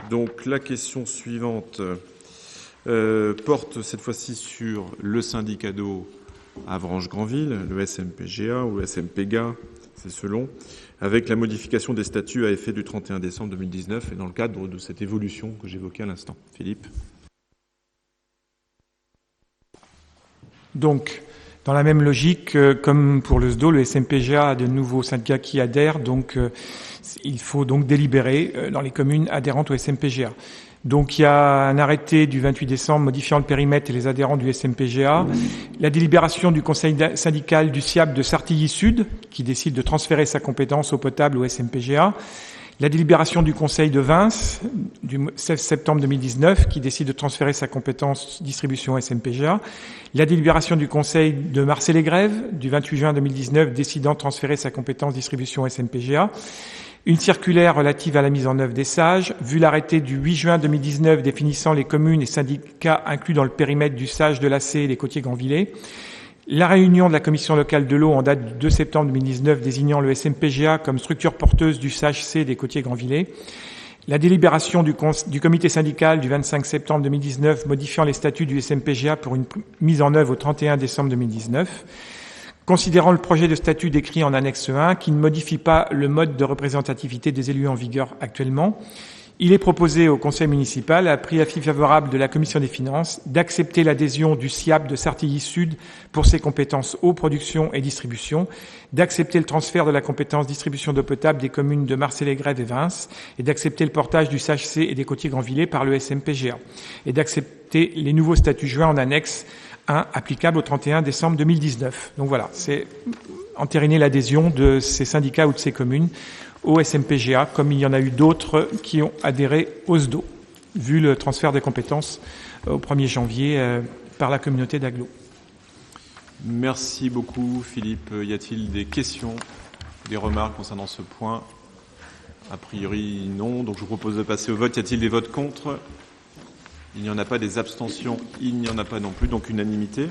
Donc la question suivante porte cette fois-ci sur le syndicat d'eau Avranches-Granville, le SMPGA ou le SMPGA, c'est selon, avec la modification des statuts à effet du 31 décembre 2019 et dans le cadre de cette évolution que j'évoquais à l'instant. Philippe. Donc, dans la même logique, comme pour le SDO, le SMPGA a de nouveaux syndicats qui adhèrent, donc il faut donc délibérer dans les communes adhérentes au SMPGA. Donc il y a un arrêté du 28 décembre modifiant le périmètre et les adhérents du SMPGA, la délibération du conseil syndical du SIAP de Sartilly-Sud, qui décide de transférer sa compétence eau potable au SMPGA, la délibération du conseil de Vins du 16 septembre 2019, qui décide de transférer sa compétence distribution au SMPGA, la délibération du conseil de Marseille-les-Grèves du 28 juin 2019, décidant de transférer sa compétence distribution au SMPGA, une circulaire relative à la mise en œuvre des SAGE, vu l'arrêté du 8 juin 2019 définissant les communes et syndicats inclus dans le périmètre du SAGE de l'AC et des Côtiers-Granvillais, la réunion de la commission locale de l'eau en date du 2 septembre 2019 désignant le SMPGA comme structure porteuse du SAGE-C des Côtiers-Granvillais, la délibération du comité syndical du 25 septembre 2019 modifiant les statuts du SMPGA pour une mise en œuvre au 31 décembre 2019, considérant le projet de statut décrit en annexe 1 qui ne modifie pas le mode de représentativité des élus en vigueur actuellement, il est proposé au conseil municipal, à pris avis favorable de la commission des finances, d'accepter l'adhésion du SIAP de Sartilly-Sud pour ses compétences eau, production et distribution, d'accepter le transfert de la compétence distribution d'eau potable des communes de Marseille-les-Grèves et Vins, et d'accepter le portage du SAGE-C et des Côtiers-Granvillais par le SMPGA, et d'accepter les nouveaux statuts joints en annexe 1 applicable au 31 décembre 2019. Donc voilà, c'est entériner l'adhésion de ces syndicats ou de ces communes au SMPGA, comme il y en a eu d'autres qui ont adhéré au SDO, vu le transfert des compétences au 1er janvier par la communauté d'agglo. Merci beaucoup Philippe. Y a-t-il des questions, des remarques concernant ce point? A priori non, donc je vous propose de passer au vote. Y a-t-il des votes contre? Il n'y en a pas. Des abstentions? Il n'y en a pas non plus, donc unanimité.